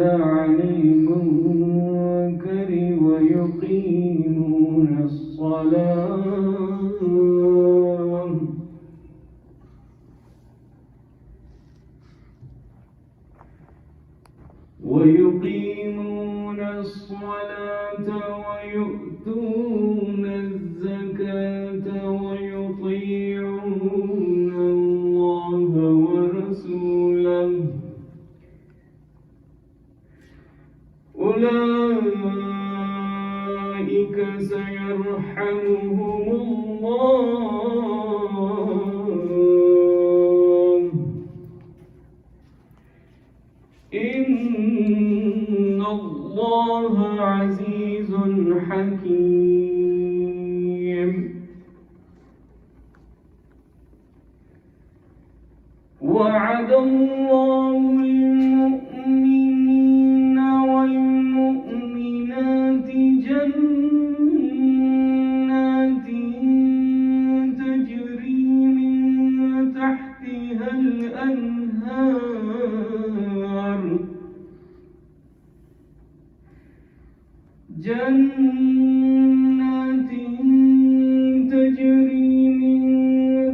عن المنكر ويقيمون الصلاة ويؤتون الزكاة ويطيعون الله ورسوله أولئك سيرحمهم الله إن الله عزيز حكيم وعد الله المؤمنين والمؤمنات جنات تجري من تحتها الأنهار جنات تجري من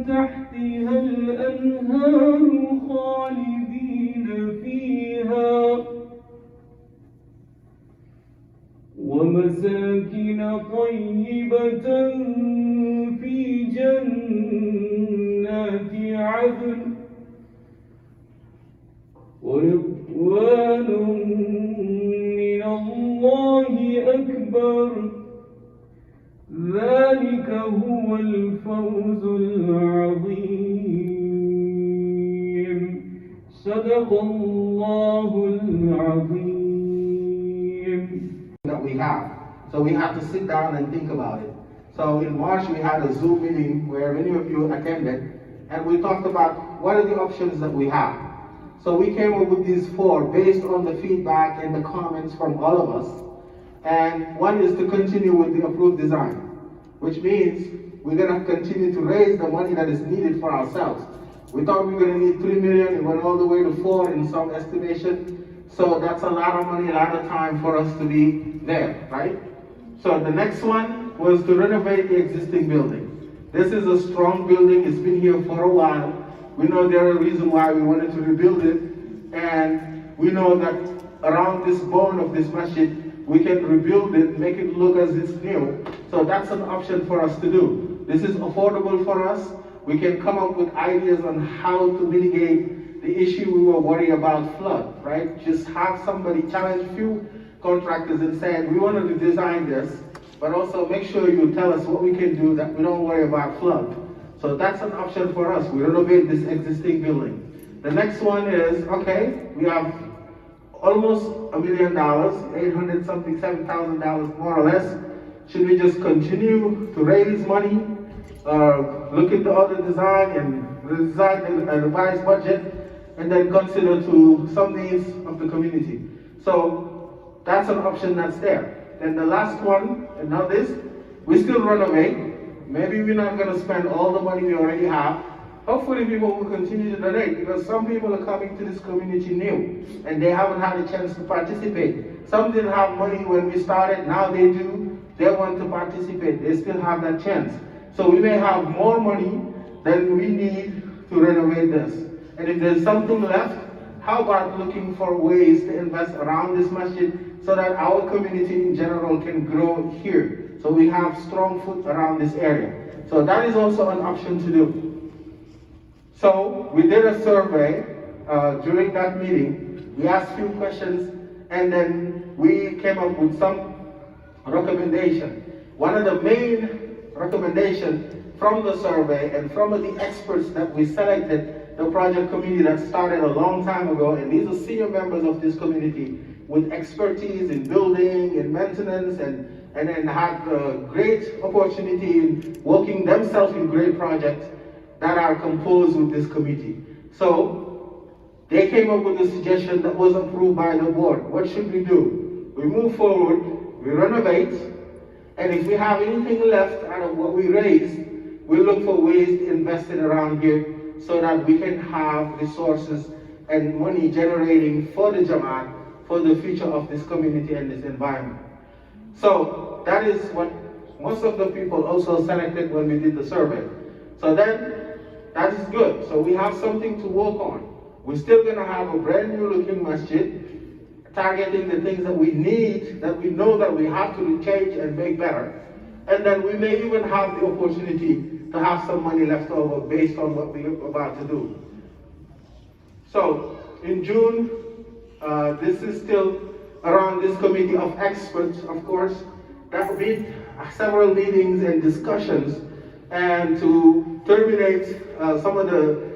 تحتها الأنهار خالدين فيها ومساكن طيبة في جنات عدن ورضوان من الله أكبر ذلك هو الفوز العظيم صدق الله العظيم. That we have. So we have to sit down and think about it. So in March we had a Zoom meeting where many of you attended, and we talked about what are the options that we have. So we came up with these four based on the feedback and the comments from all of us. And one is to continue with the approved design, which means we're going to continue to raise the money that is needed for ourselves. We thought we were going to need 3 million, it went all the way to 4 in some estimation. So that's a lot of money, a lot of time for us to be there, right? So the next one was to renovate the existing building. This is a strong building, it's been here for a while. We know there are reasons why we wanted to rebuild it, and we know that around this bone of this masjid, we can rebuild it, make it look as it's new. So that's an option for us to do. This is affordable for us. We can come up with ideas on how to mitigate the issue we were worried about flood, right? Just have somebody challenge a few contractors and say, we want to design this, but also make sure you tell us what we can do that we don't worry about flood. So that's an option for us. We renovate this existing building. The next one is, okay, we have almost $1 million, 800 something, $7,000 more or less. Should we just continue to raise money, look into other design and redesign a revised budget, and then consider to some needs of the community? So that's an option that's there. Then the last one, and now this, we still renovate. Maybe we're not going to spend all the money we already have. Hopefully people will continue to donate, because some people are coming to this community new and they haven't had a chance to participate. Some didn't have money when we started, now they do. They want to participate, they still have that chance. So we may have more money than we need to renovate this. And if there's something left, how about looking for ways to invest around this masjid so that our community in general can grow here? So we have strong foot around this area. So that is also an option to do. So we did a survey during that meeting. We asked a few questions, and then we came up with some recommendation. One of the main recommendations from the survey and from the experts that we selected, the project committee that started a long time ago, and these are senior members of this community with expertise in building and maintenance, and then had a great opportunity in working themselves in great projects that are composed with this committee. So they came up with a suggestion that was approved by the board. What should we do? We move forward, we renovate, and if we have anything left out of what we raised, we look for ways to invest it around here so that we can have resources and money generating for the Jamaat for the future of this community and this environment. So that is what most of the people also selected when we did the survey. So then, that is good. So we have something to work on. We're still going to have a brand new looking masjid, targeting the things that we need, that we know that we have to change and make better. And then we may even have the opportunity to have some money left over based on what we're about to do. So in June, this is still around this committee of experts, of course, that will be several meetings and discussions, and to terminate some of the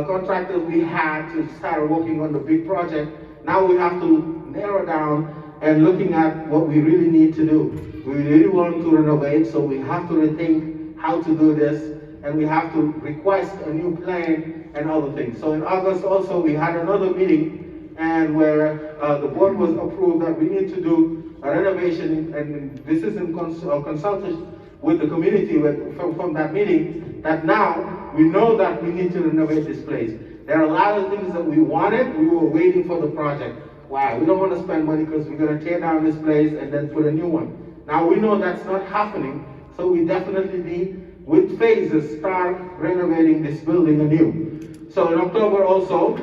contractors we had to start working on the big project. Now we have to narrow down and looking at what we really need to do. We really want to renovate, so we have to rethink how to do this, and we have to request a new plan and other things. So in August also we had another meeting, and where the board was approved that we need to do a renovation, and this is in consultation with the community from that meeting, that now we know that we need to renovate this place. There are a lot of things that we wanted, we were waiting for the project. Wow, we don't want to spend money because we're going to tear down this place and then put a new one. Now we know that's not happening, so we definitely need, with phases, start renovating this building anew. So in October also,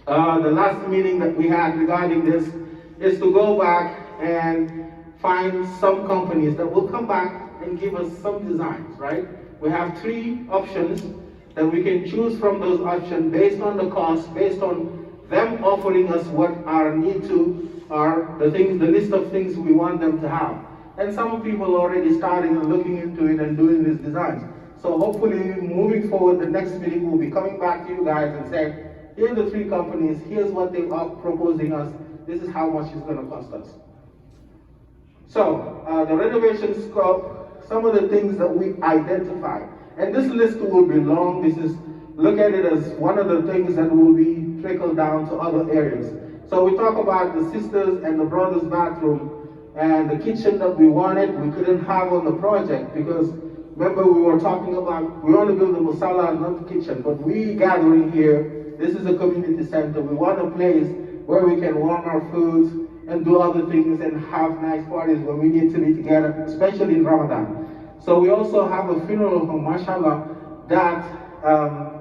the last meeting that we had regarding this is to go back and find some companies that will come back and give us some designs, right? We have 3 options that we can choose from those options based on the cost, based on them offering us what our need to are, the list of things we want them to have. And some people are already starting and looking into it and doing these designs. So hopefully moving forward, the next meeting will be coming back to you guys and say, here are the 3 companies, here's what they are proposing us, this is how much it's going to cost us. So the renovation scope, some of the things that we identified. And this list will be long. This is, look at it as one of the things that will be trickled down to other areas. So we talk about the sisters and the brothers' bathroom and the kitchen that we wanted, we couldn't have on the project because remember we were talking about, we want to build a musalla, not the kitchen, but we gathering here, this is a community center. We want a place where we can warm our foods and do other things and have nice parties when we need to be together, especially in Ramadan. So we also have a funeral home, mashallah, that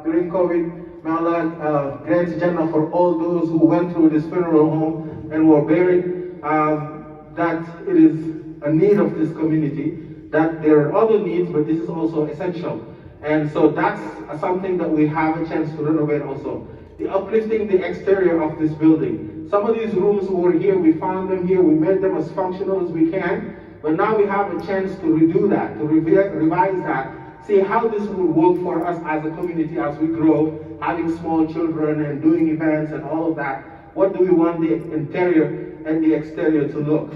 during COVID, may Allah grant Jannah for all those who went through this funeral home and were buried, that it is a need of this community, that there are other needs, but this is also essential. And so that's something that we have a chance to renovate also. The uplifting the exterior of this building. Some of these rooms were here, we found them here, we made them as functional as we can, but now we have a chance to redo that, to revise that, see how this will work for us as a community as we grow, having small children and doing events and all of that. What do we want the interior and the exterior to look?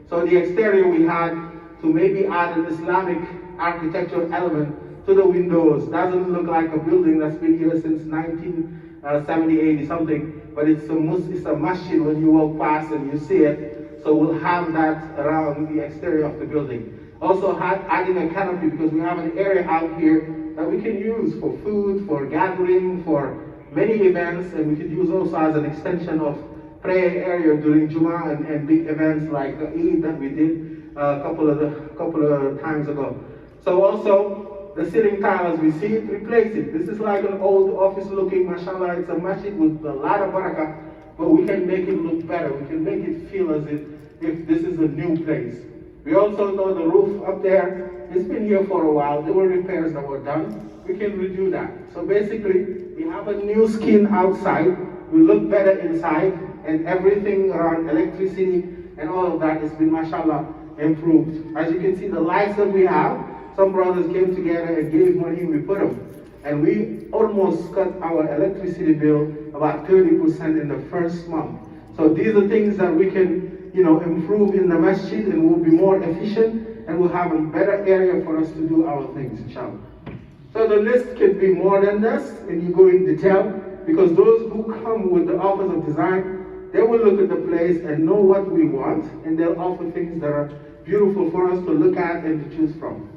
So the exterior we had to maybe add an Islamic architectural element to the windows. Doesn't look like a building that's been here since 1970, 80 something, but it's a masjid when you walk past and you see it. So we'll have that around the exterior of the building. Also adding a canopy because we have an area out here that we can use for food, for gathering, for many events, and we could use also as an extension of prayer area during Jummah and big events like Eid that we did a couple of times ago. So also the ceiling tile as we see it, replace it. This is like an old office looking, mashallah, it's a masjid with a lot of barakah, but we can make it look better. We can make it feel as if this is a new place. We also know the roof up there, it's been here for a while. There were repairs that were done. We can redo that. So basically, we have a new skin outside. We look better inside, and everything around electricity and all of that has been, mashallah, improved. As you can see, the lights that we have, some brothers came together and gave money and we put them. And we almost cut our electricity bill about 30% in the first month. So these are things that we can, improve in the masjid, and we'll be more efficient, and we'll have a better area for us to do our things, inshallah. So the list can be more than this, and you go in detail, because those who come with the office of design, they will look at the place and know what we want, and they'll offer things that are beautiful for us to look at and to choose from.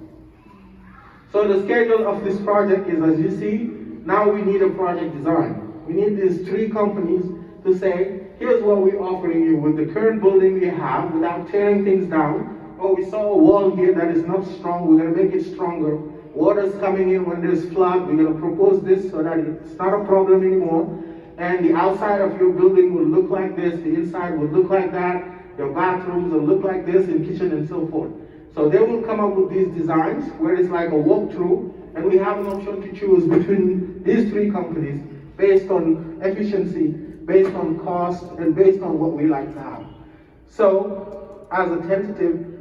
So the schedule of this project is, as you see, now we need a project design. We need these 3 companies to say, here's what we're offering you with the current building we have without tearing things down. Oh, we saw a wall here that is not strong, we're going to make it stronger. Water's coming in when there's flood, we're going to propose this so that it's not a problem anymore. And the outside of your building will look like this, the inside will look like that, your bathrooms will look like this, and kitchen and so forth. So they will come up with these designs where it's like a walkthrough, and we have an option to choose between these three companies based on efficiency, based on cost, and based on what we like to have. So, as a tentative,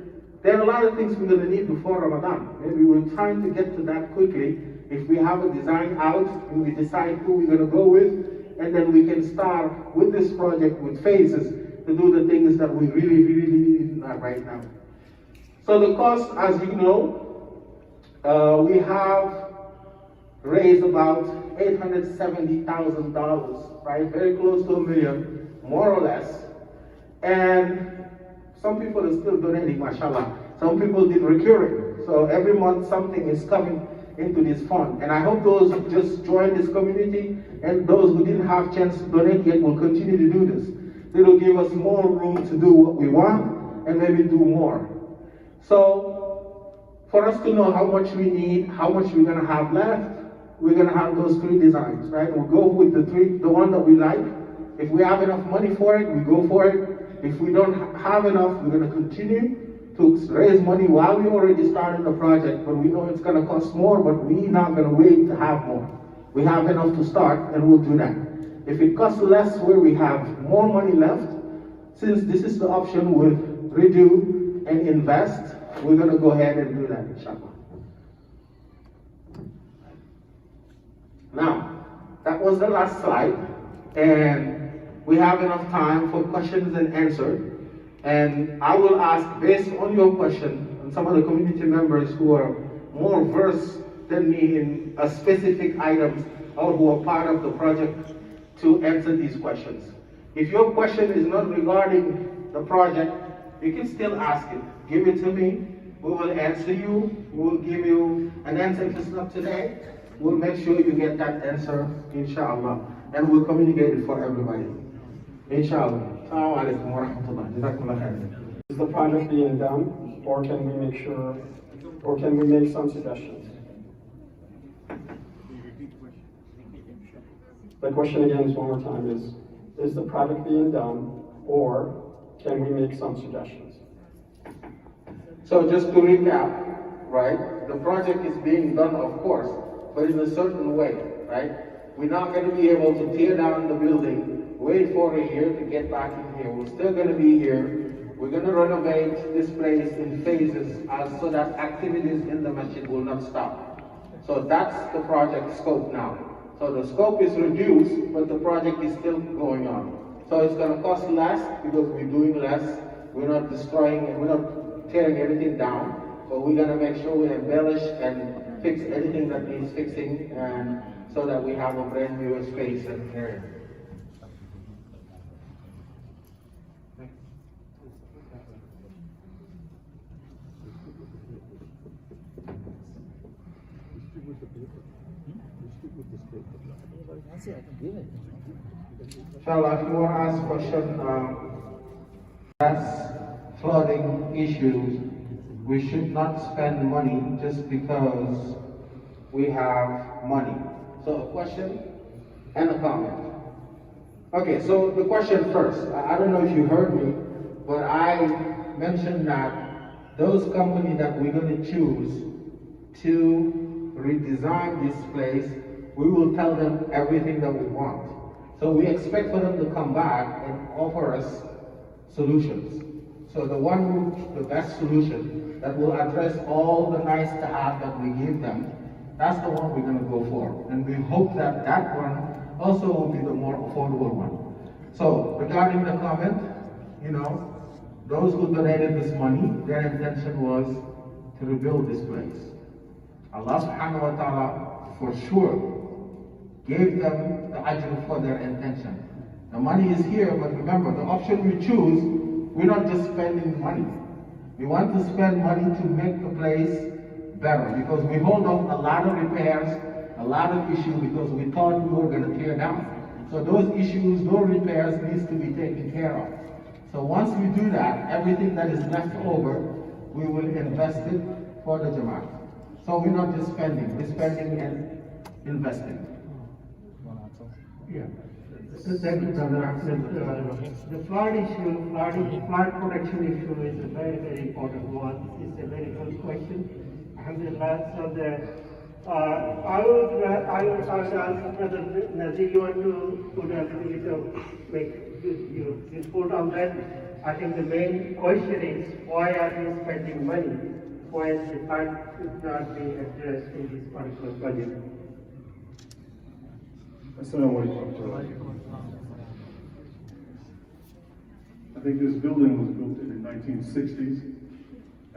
there are a lot of things we're going to need before Ramadan. Maybe we're trying to get to that quickly. If we have a design out and we decide who we're going to go with, and then we can start with this project with phases to do the things that we really need right now. So the cost, as you know, we have raised about $870,000, right? Very close to $1 million, more or less. And some people are still donating, mashallah. Some people did recurring. So every month something is coming into this fund. And I hope those who just joined this community and those who didn't have a chance to donate yet will continue to do this. It will give us more room to do what we want and maybe do more. So for us to know how much we need, how much we're going to have left, we're going to have those three designs, right? We'll go with the one that we like. If we have enough money for it, we go for it. If we don't have enough, we're going to continue to raise money while we already started the project, but we know it's going to cost more, but we're not going to wait to have more. We have enough to start, and we'll do that. If it costs less where we have more money left, since this is the option with redo and invest, we're going to go ahead and do that, inshallah. Now, that was the last slide, and we have enough time for questions and answers. And I will ask, based on your question, and some of the community members who are more versed than me in a specific items or who are part of the project, to answer these questions. If your question is not regarding the project, you can still ask it. Give it to me. We will answer you. We will give you an answer. If it's not today, we'll make sure you get that answer, inshallah. And we'll communicate it for everybody. Inshallah. Assalamu alaikum wa rahmatullah. Jazakumullah khairan. Is the project being done, or can we make some suggestions? The question again is one more time is the project being done, or can we make some suggestions? So just to recap, right, the project is being done, of course, but in a certain way, right? We're not going to be able to tear down the building, wait for a year to get back in here. We're still going to be here. We're going to renovate this place in phases so that activities in the masjid will not stop. So that's the project scope now. So the scope is reduced, but the project is still going on. So it's going to cost less because we're doing less. We're not destroying and we're not tearing everything down. But we're going to make sure we embellish and fix anything that needs fixing, and so that we have a brand new space and area. Inshallah, if you want to ask a question, that's flooding issues. We should not spend money just because we have money. So a question and a comment. Okay, so the question first. I don't know if you heard me, but I mentioned that those companies that we're going to choose to redesign this place, we will tell them everything that we want. So we expect for them to come back and offer us solutions. So the best solution that will address all the nice to have that we give them, that's the one we're going to go for. And we hope that that one also will be the more affordable one. So regarding the comment, those who donated this money, their intention was to rebuild this place. Allah subhanahu wa ta'ala for sure gave them the ajr for their intention. The money is here, but remember, the option we choose, we're not just spending money. We want to spend money to make the place better, because we hold off a lot of repairs, a lot of issues, because we thought we were going to tear down. So those issues, those repairs needs to be taken care of. So once we do that, everything that is left over, we will invest it for the Jamaat. So we're not just spending, we're spending and investing. Yeah. Thank you, Brother Ahmed. The flood issue, flood protection issue is a very, very important one. It's a very good question. Alhamdulillah. So I would ask Brother Nazir, you want to put a little, make your report on that. I think the main question is, why are we spending money? Why is the flood not being addressed in this particular budget? Assalamu alaikum. I think this building was built in the 1960s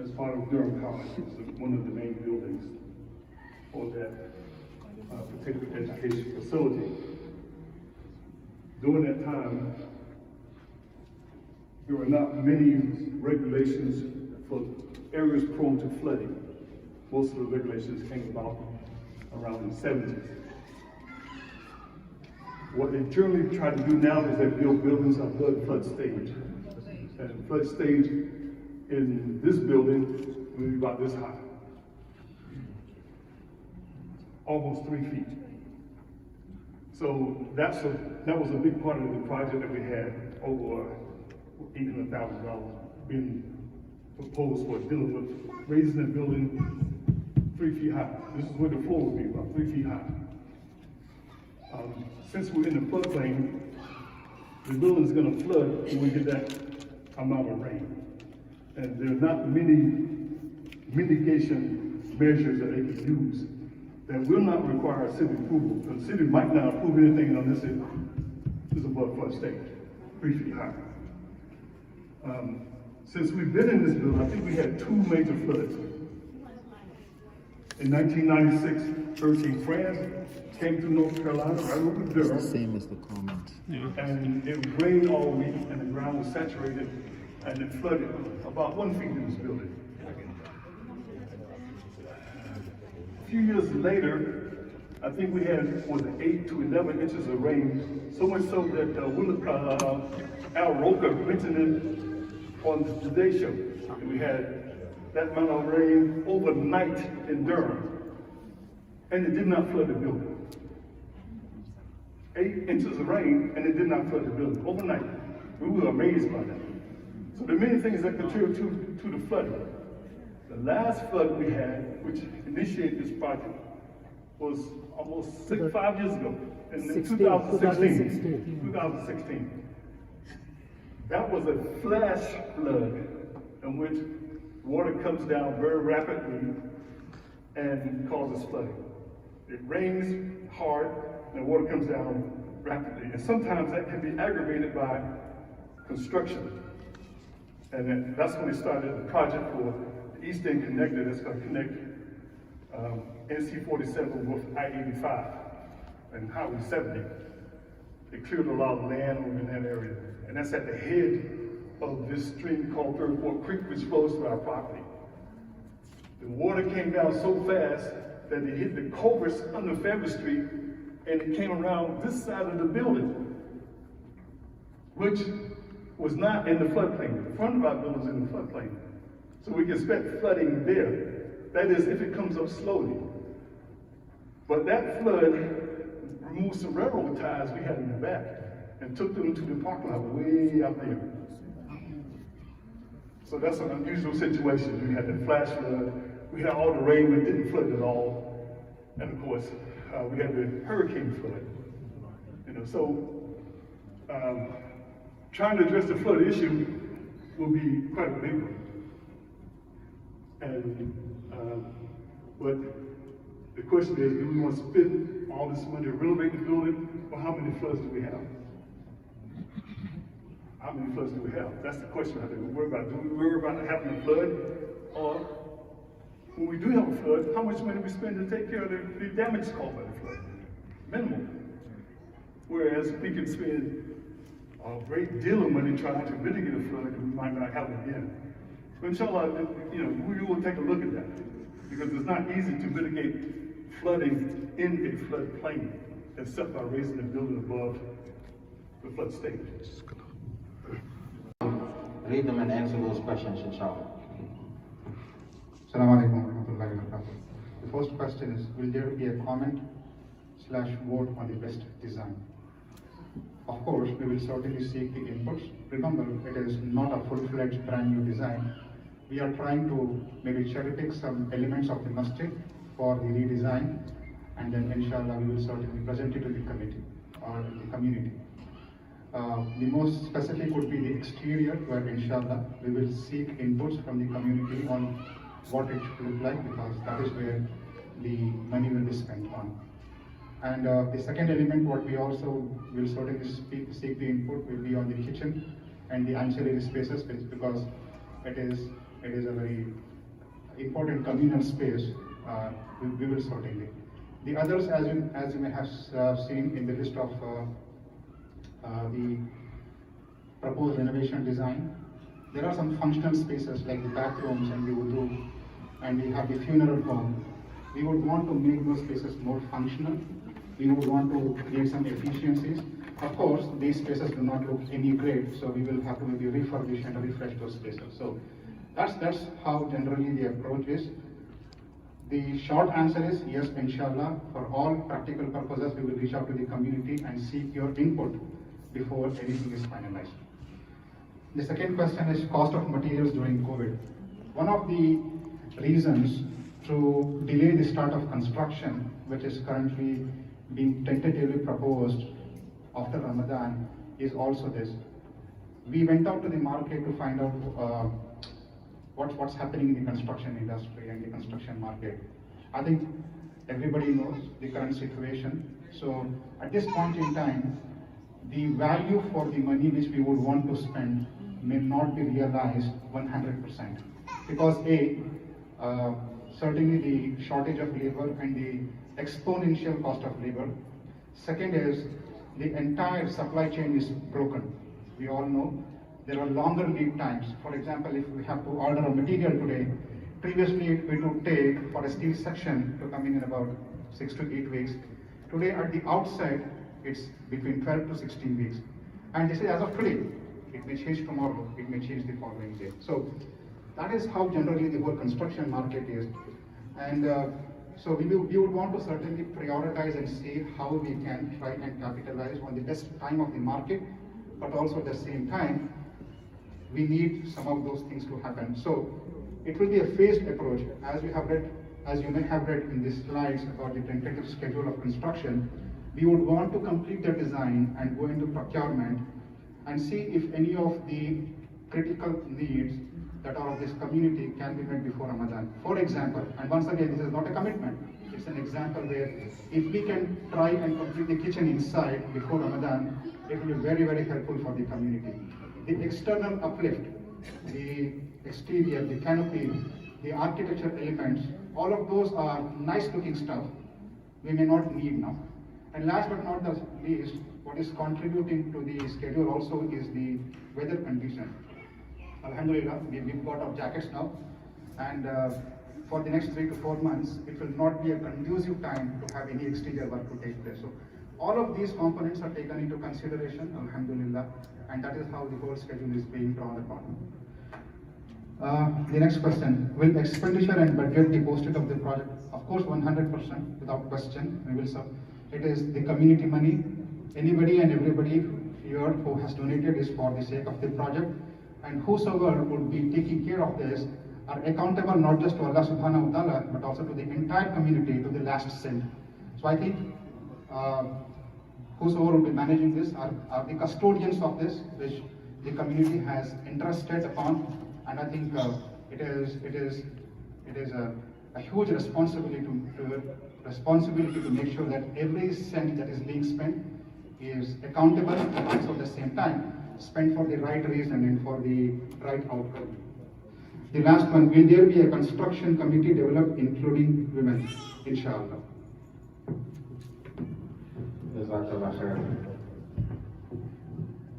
as part of Durham College. It was one of the main buildings for that particular education facility. During that time, there were not many regulations for areas prone to flooding. Most of the regulations came about around the 70s. What they generally try to do now is they build buildings on flood stage. And flood stage in this building will be about this high. Almost 3 feet. So that was a big part of the project that we had, over $800,000 being proposed for dealing with raising the building 3 feet high. This is where the floor would be, about 3 feet high. Since we're in the floodplain, the building's gonna flood when we get that amount of rain. And there are not many mitigation measures that they can use that will not require city approval. The city might not approve anything on this is above flood stage, 3 feet high. Since we've been in this building, I think we had 2 major floods. In 1996, Hurricane Fran came through North Carolina, right over Durham. Same as the comment. And it rained all week, and the ground was saturated, and it flooded about 1 feet in this building. A few years later, I think we had, was it 8 to 11 inches of rain, so much so that Al Roker mentioned it on the Today Show. And we had that amount of rain overnight in Durham, and it did not flood the building. 8 inches of rain, and it did not flood the building overnight. We were amazed by that. So there are many things that contribute to the flooding. The last flood we had, which initiated this project, was almost 5 years ago, in 2016. 2016. That was a flash flood in which water comes down very rapidly and causes flooding. It rains hard, and the water comes down rapidly. And sometimes that can be aggravated by construction. And that's when they started the project for the East End Connector that's going to connect NC 47 with I-85 and Highway 70. They cleared a lot of land over in that area. And that's at the head of this stream called Third Fork Creek, which flows through our property. The water came down so fast that it hit the culverts under Fairview Street, and it came around this side of the building, which was not in the floodplain. The front of our building is in the floodplain. So we can expect flooding there. That is, if it comes up slowly. But that flood removed some railroad ties we had in the back and took them to the parking lot way out there. So that's an unusual situation. We had the flash flood, we had all the rain, but it didn't flood at all. And of course, we had the hurricane flood. Trying to address the flood issue will be quite a big one. But the question is, do we want to spend all this money to renovate the building, or how many floods do we have? How many floods do we have? That's the question we have to worry about. Do we worry about having a flood? Or when we do have a flood, how much money we spend to take care of the damage caused by the flood? Minimal. Whereas we can spend a great deal of money trying to mitigate a flood and we might not have it again. But inshallah, we will take a look at that, because it's not easy to mitigate flooding in a floodplain. except by raising the building above the flood stage. Read them and answer those questions, inshallah. Assalamu alaikum wa rahmatullahi wa barakatuh. The first question is, will there be a comment/vote on the best design? Of course, we will certainly seek the inputs. Remember, it is not a full-fledged brand new design. We are trying to maybe cherry pick some elements of the masjid for the redesign, and then inshallah we will certainly present it to the committee or the community. The most specific would be the exterior, where inshallah we will seek inputs from the community on what it should look like, because that is where the money will be spent on. And the second element, what we also will certainly seek the input will be on the kitchen and the ancillary spaces, because it is a very important communal space. We will certainly. The others, as you may have seen in the list of the proposed renovation design, there are some functional spaces like the bathrooms and the wudu, and we have the funeral home. We would want to make those spaces more functional. We would want to create some efficiencies. Of course, these spaces do not look any great, so we will have to maybe refurbish and refresh those spaces. So that's how generally the approach is. The short answer is yes, inshallah. For all practical purposes, we will reach out to the community and seek your input before anything is finalized. The second question is cost of materials during COVID. One of the reasons to delay the start of construction, which is currently being tentatively proposed after Ramadan, is also this. We went out to the market to find out what's happening in the construction industry and the construction market. I think everybody knows the current situation. So at this point in time, the value for the money which we would want to spend may not be realized 100%. Because certainly the shortage of labor and the exponential cost of labor. Second is the entire supply chain is broken. We all know there are longer lead times. For example, if we have to order a material today, previously it would take for a steel section to come in about 6 to 8 weeks. Today at the outset, it's between 12 to 16 weeks. And this is as of today. It may change tomorrow, it may change the following day. So that is how generally the whole construction market is. And so we would want to certainly prioritize and see how we can try and capitalize on the best time of the market, but also at the same time, we need some of those things to happen. So it will be a phased approach. As you may have read in these slides about the tentative schedule of construction, we would want to complete the design and go into procurement and see if any of the critical needs that are of this community can be met before Ramadan. For example, and once again, this is not a commitment, it's an example where if we can try and complete the kitchen inside before Ramadan, it will be very, very helpful for the community. The external uplift, the exterior, the canopy, the architecture elements, all of those are nice looking stuff we may not need now. And last but not the least, what is contributing to the schedule also is the weather condition. Alhamdulillah, we've got our jackets now, and for the next 3 to 4 months, it will not be a conducive time to have any exterior work to take place. So all of these components are taken into consideration, alhamdulillah, and that is how the whole schedule is being drawn upon. The next question, will expenditure and budget be posted of the project? Of course, 100%, without question. It is the community money. Anybody and everybody here who has donated is for the sake of the project, and whosoever would be taking care of this are accountable not just to Allah subhanahu wa ta'ala, but also to the entire community, to the last cent. So I think whosoever will be managing this are the custodians of this, which the community has entrusted upon, and I think it is a huge responsibility to make sure that every cent that is being spent is accountable, and also at the same time spent for the right reason and for the right outcome. The last one, will there be a construction committee developed including women? Inshallah.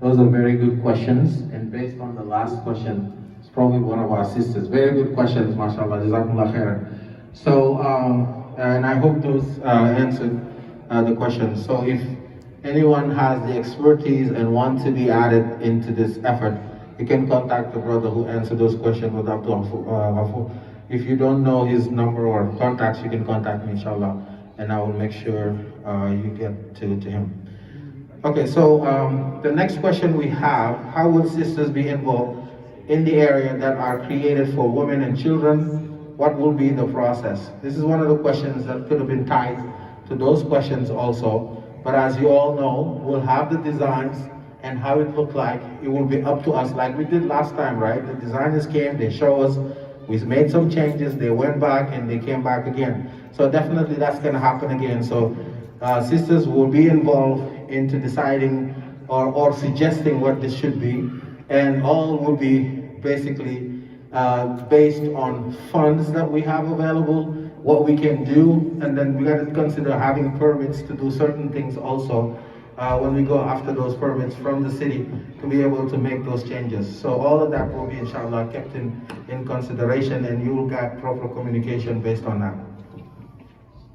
Those are very good questions, and based on the last question, it's probably one of our sisters. Very good questions, mashallah, jazakumullah khair. So, and I hope those answered the questions. So if anyone has the expertise and want to be added into this effort, you can contact the brother who answered those questions with Dr. Wafu. If you don't know his number or contacts, you can contact me, inshallah, and I will make sure you get to him. Okay, so the next question we have, how will sisters be involved in the area that are created for women and children? What will be the process? This is one of the questions that could have been tied to those questions also, but as you all know, we'll have the designs and how it looked like. It will be up to us, like we did last time, right? The designers came, they showed us, we made some changes, they went back and they came back again. So definitely that's gonna happen again. So sisters will be involved into deciding or suggesting what this should be, and all will be basically based on funds that we have available, what we can do, and then we got to consider having permits to do certain things also when we go after those permits from the city to be able to make those changes. So all of that will be inshallah kept in consideration, and you will get proper communication based on that.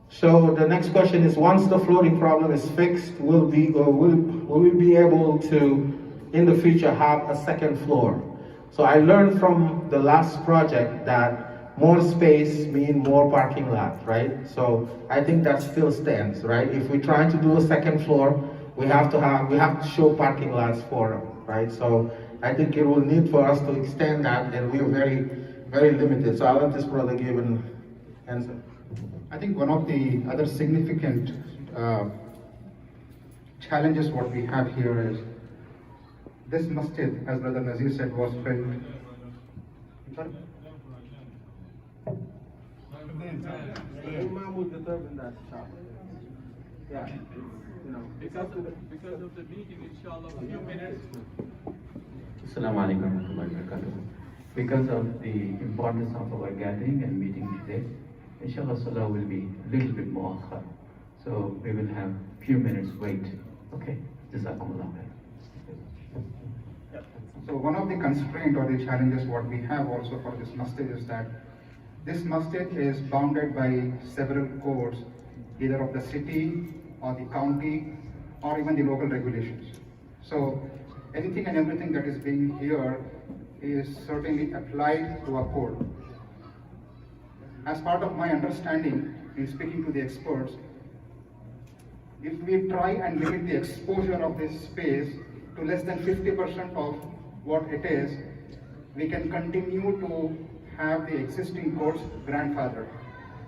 So the next question is, once the flooding problem is fixed, will we be able to in the future have a second floor? So I learned from the last project that more space means more parking lot, right? So I think that still stands, right? If we're trying to do a second floor, we have to show parking lots for them, right? So I think it will need for us to extend that, and we're very, very limited. So I'll let this brother give an answer. I think one of the other significant challenges what we have here is this masjid, as Brother Nazir said, was built. Because of the meeting, inshallah, a few minutes. Assalamu alaikum warahmatullahi wabarakatuh. Because of the importance of our gathering and meeting today, inshallah salah will be a little bit more akhar. So we will have few minutes wait. Okay, jazakumullah khair. So one of the constraints or the challenges what we have also for this masjid is that this masjid is bounded by several codes, either of the city or the county or even the local regulations. So anything and everything that is being here is certainly applied to a code. As part of my understanding in speaking to the experts, if we try and limit the exposure of this space to less than 50% of what it is, we can continue to have the existing codes grandfathered.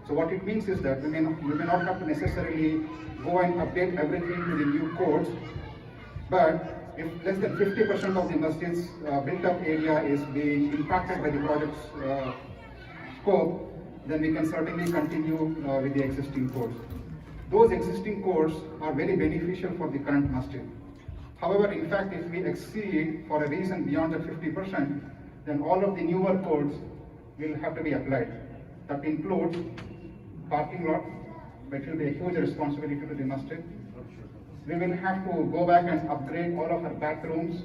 So what it means is that we may not have to necessarily go and update everything to the new codes, but if less than 50% of the masjid's built-up area is being impacted by the project's scope, then we can certainly continue with the existing codes. Those existing codes are very beneficial for the current masjid. However, in fact, if we exceed for a reason beyond the 50%, then all of the newer codes will have to be applied. That includes parking lot, which will be a huge responsibility to the masjid. We will have to go back and upgrade all of our bathrooms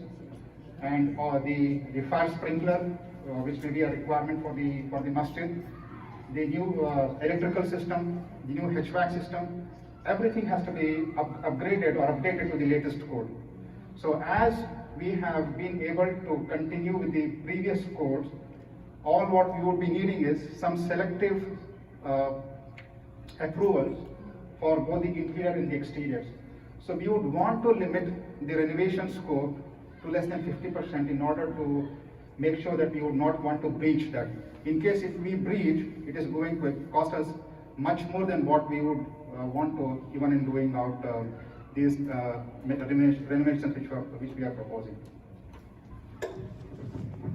and the fire sprinkler, which may be a requirement for the masjid. The new electrical system, the new HVAC system, everything has to be upgraded or updated to the latest code. So as we have been able to continue with the previous codes, all what we would be needing is some selective approvals for both the interior and the exteriors. So we would want to limit the renovation scope to less than 50% in order to make sure that we would not want to breach that. In case if we breach, it is going to cost us much more than what we would want to, even in doing out these renovations which we are proposing.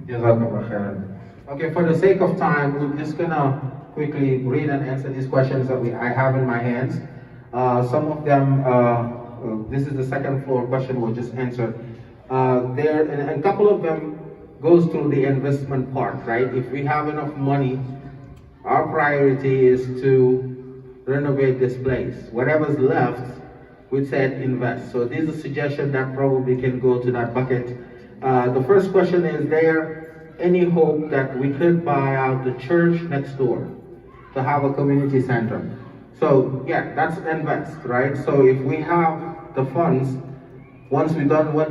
Jazakallah khairan. Okay, for the sake of time, we're just gonna quickly read and answer these questions that I have in my hands. Some of them, this is the second floor question we'll just answer. And a couple of them goes to the investment part, right? If we have enough money, our priority is to renovate this place. Whatever's left, we said invest. So this is a suggestion that probably can go to that bucket. The first question is there any hope that we could buy out the church next door to have a community center? So yeah, that's invest, right? So if we have the funds, once we've done what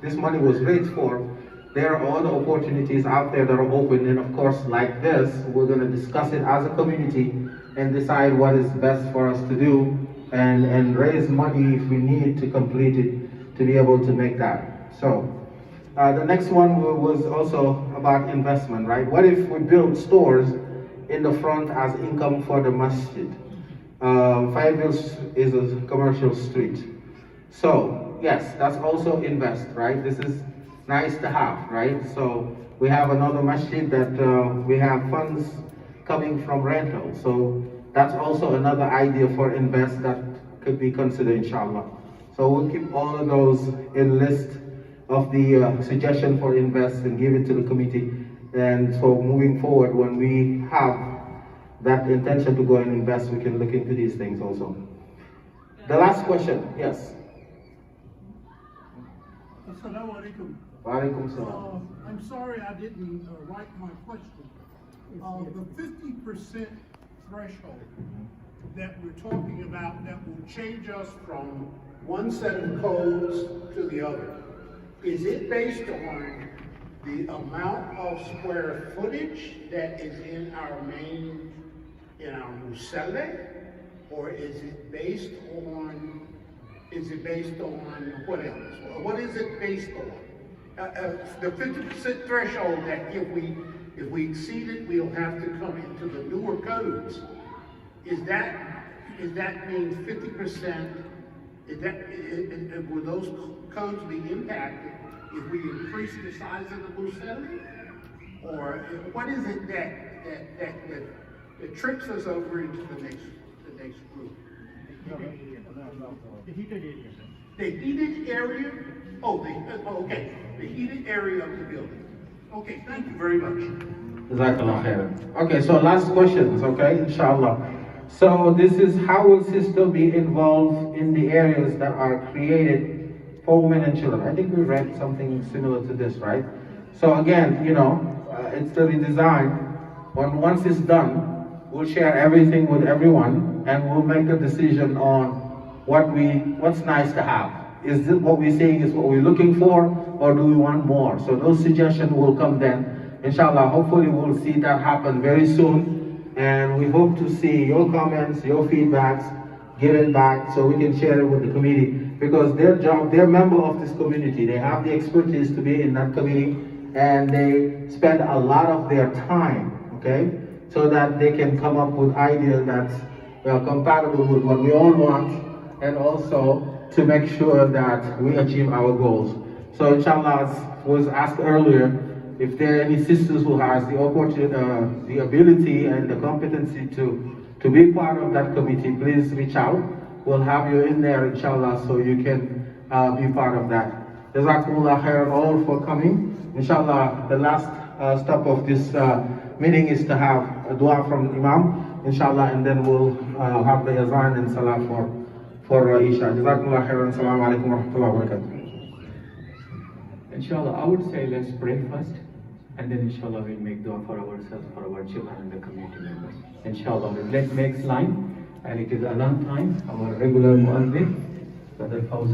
this money was raised for, there are other opportunities out there that are open. And of course, like this, we're going to discuss it as a community and decide what is best for us to do and raise money if we need to complete it to be able to make that. So the next one was also about investment, right? What if we build stores in the front as income for the masjid? Five Mills is a commercial street. So yes, that's also invest, right? This is nice to have, right? So we have another masjid that we have funds coming from rental. So that's also another idea for invest that could be considered, inshallah. So we'll keep all of those in list of the suggestion for invest and give it to the committee. And so moving forward, when we have that intention to go and invest, we can look into these things also. The last question, yes. Assalamu alaikum. Wa alaikum salam. I'm sorry I didn't write my question. The 50% threshold that we're talking about that will change us from one set of codes to the other, is it based on the amount of square footage that is in our musalla, or is it based on what else? What is it based on? The 50% threshold that if we exceed it, we'll have to come into the newer codes. Is that means 50%? Will those codes be impacted if we increase the size of the musalla? Or what is it that trips us over into the next group? The heated area. The heated area? Okay. The heated area of the building. Okay, thank you very much. Jazakallah khairan. Okay, so last questions, okay, inshallah. So this is how will sister be involved in the areas that are created for women and children? I think we read something similar to this, right? So again, it's the redesign. Once it's done, we'll share everything with everyone and we'll make a decision on what's nice to have. Is this what we're saying is what we're looking for, or do we want more? So those suggestions will come then. Inshallah, hopefully we'll see that happen very soon. And we hope to see your comments, your feedbacks, given back so we can share it with the committee. Because their job, they're a member of this community. They have the expertise to be in that committee and they spend a lot of their time, okay? So that they can come up with ideas that are compatible with what we all want, and also to make sure that we achieve our goals. So inshallah, as was asked earlier, if there are any sisters who has the opportunity, the ability and the competency to be part of that committee, please reach out. We'll have you in there, inshallah, so you can be part of that. Jazakumullah khairan all for coming. Inshallah, the last step of this meeting is to have a dua from Imam, inshallah, and then we'll have the azan and salah for Isha. Jazakumullah khairan. Assalamu alaikum wa rahmatullahi wa barakatuh. Inshallah, I would say let's pray first, and then inshallah we'll make dua for ourselves, for our children and the community members. Inshallah, let's make line, and it is adhan time. Our regular muazzin, Brother Fawzi.